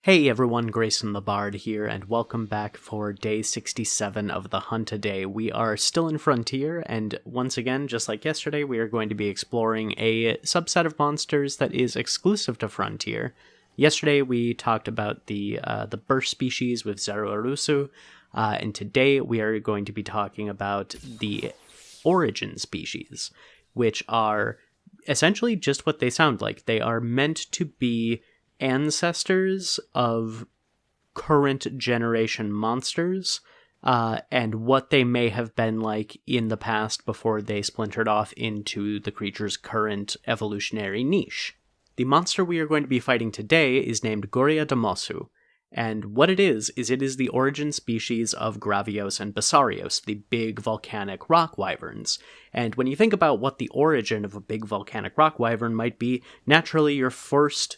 Hey everyone, Grayson the Bard here, and welcome back for day 67 of the Hunt a Day. We are still in Frontier, and once again, just like yesterday, we are going to be exploring a subset of monsters that is exclusive to Frontier. Yesterday, we talked about the burst species with Zeruarusu, and today we are going to be talking about the origin species, which are essentially just what they sound like. They are meant to be ancestors of current generation monsters, and what they may have been like in the past before they splintered off into the creature's current evolutionary niche. The monster we are going to be fighting today is named Goria deosu, and what it is the origin species of Gravios and Basarios, the big volcanic rock wyverns. And when you think about what the origin of a big volcanic rock wyvern might be, naturally your first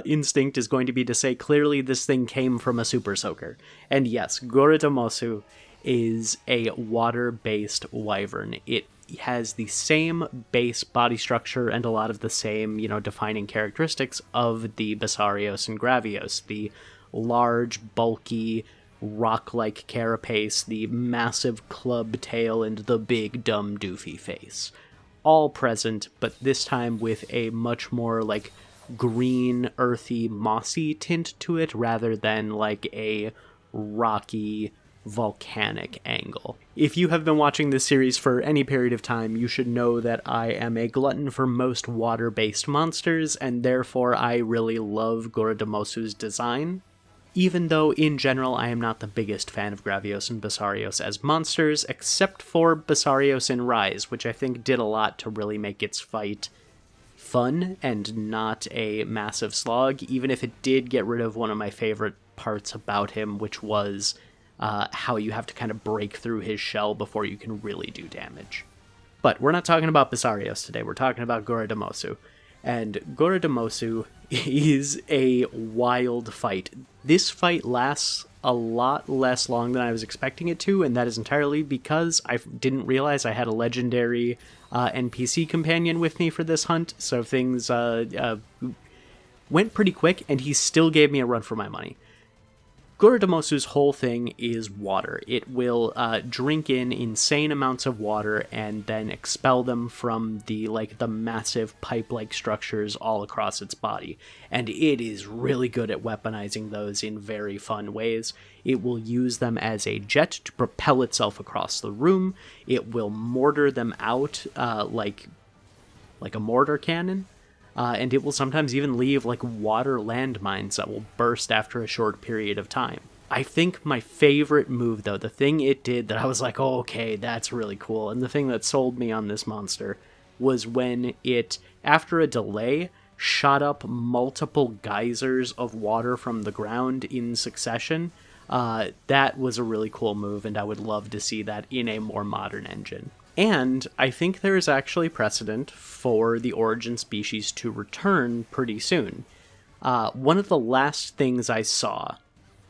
instinct is going to be to say, clearly this thing came from a super soaker. And yes, Goria deosu is a water-based wyvern. It has the same base body structure and a lot of the same, defining characteristics of the Basarios and Gravios. The large, bulky, rock-like carapace, the massive club tail, and the big, dumb, doofy face. All present, but this time with a much more, green, earthy, mossy tint to it rather than like a rocky, volcanic angle. If you have been watching this series for any period of time, you should know that I am a glutton for most water-based monsters, and therefore I really love Goria deosu's design. Even though, in general, I am not the biggest fan of Gravios and Basarios as monsters, except for Basarios in Rise, which I think did a lot to really make its fight fun and not a massive slog, even if it did get rid of one of my favorite parts about him, which was how you have to kind of break through his shell before you can really do damage. But we're not talking about Basarios today, we're talking about Goria deosu. And Goria deosu is a wild fight. This fight lasts a lot less long than I was expecting it to, and that is entirely because I didn't realize I had a legendary NPC companion with me for this hunt, so things went pretty quick, and he still gave me a run for my money. Goria deosu's whole thing is water. It will drink in insane amounts of water and then expel them from the massive pipe-like structures all across its body. And it is really good at weaponizing those in very fun ways. It will use them as a jet to propel itself across the room. It will mortar them out like a mortar cannon. And it will sometimes even leave water landmines that will burst after a short period of time. I think my favorite move, though, the thing it did that I was like, oh, okay, that's really cool, and the thing that sold me on this monster was when it, after a delay, shot up multiple geysers of water from the ground in succession. That was a really cool move, and I would love to see that in a more modern engine. And I think there is actually precedent for the origin species to return pretty soon. One of the last things I saw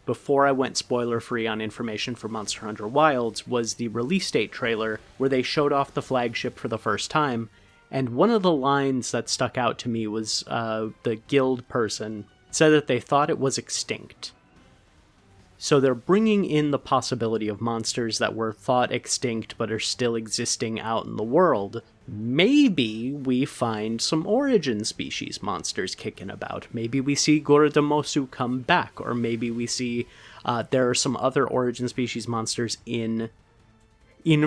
before I went spoiler-free on information for Monster Hunter Wilds was the release date trailer where they showed off the flagship for the first time, and one of the lines that stuck out to me was the guild person said that they thought it was extinct. So they're bringing in the possibility of monsters that were thought extinct but are still existing out in the world. Maybe we find some origin species monsters kicking about. Maybe we see Goria deosu come back, or maybe we see there are some other origin species monsters in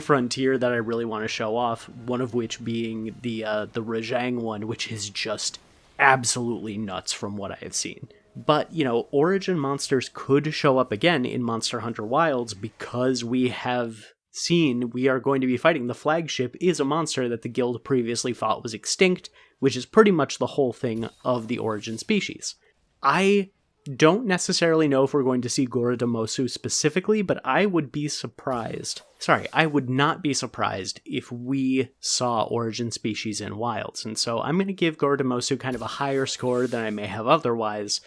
Frontier that I really want to show off, one of which being the Rajang one, which is just absolutely nuts from what I have seen. But, origin monsters could show up again in Monster Hunter Wilds because we have seen we are going to be fighting. The flagship is a monster that the guild previously thought was extinct, which is pretty much the whole thing of the origin species. I don't necessarily know if we're going to see Goria deosu specifically, but I would not be surprised if we saw origin species in Wilds. And so I'm going to give Goria deosu kind of a higher score than I may have otherwise.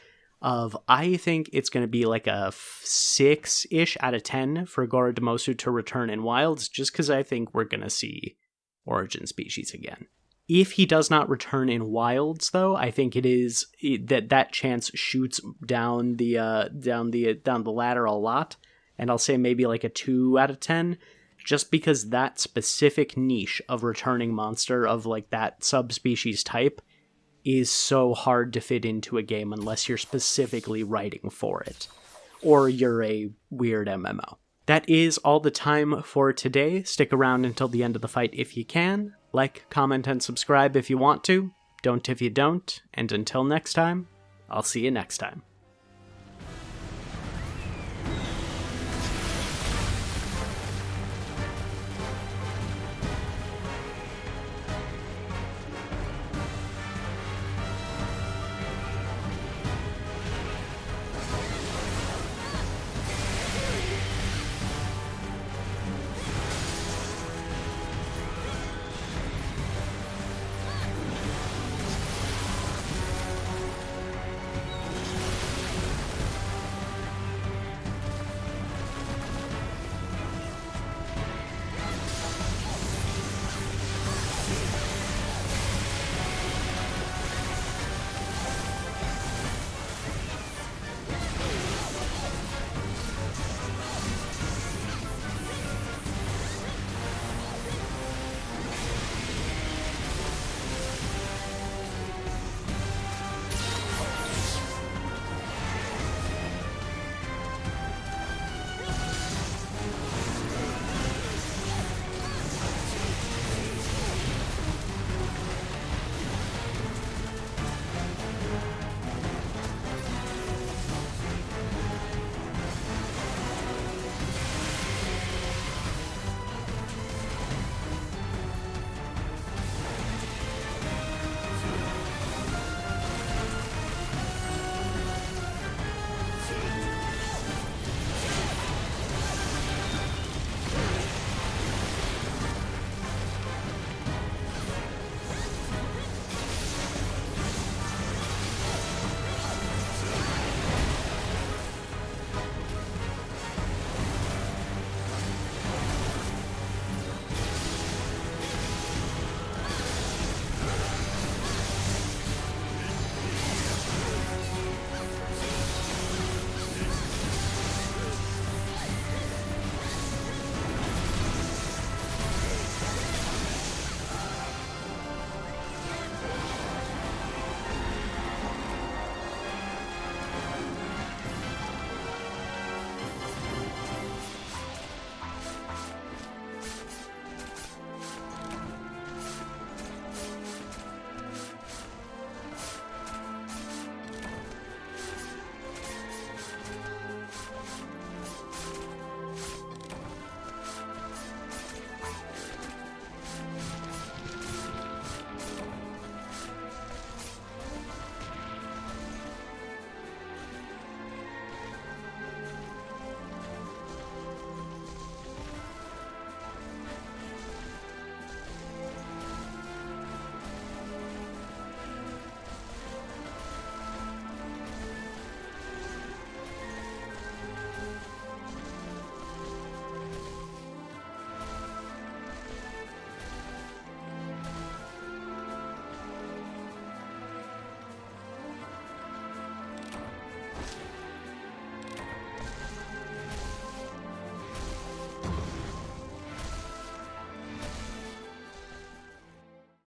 I think it's going to be like a 6-ish out of 10 for Goria deosu to return in Wilds, just because I think we're going to see origin species again. If he does not return in wilds, though, I think it is that chance shoots down the ladder a lot, and I'll say maybe like a 2 out of 10, just because that specific niche of returning monster of like that subspecies type is so hard to fit into a game unless you're specifically writing for it, or you're a weird MMO. That is all the time for today. Stick around until the end of the fight if you can. Like, comment, and subscribe if you want to. Don't if you don't. And until next time, I'll see you next time.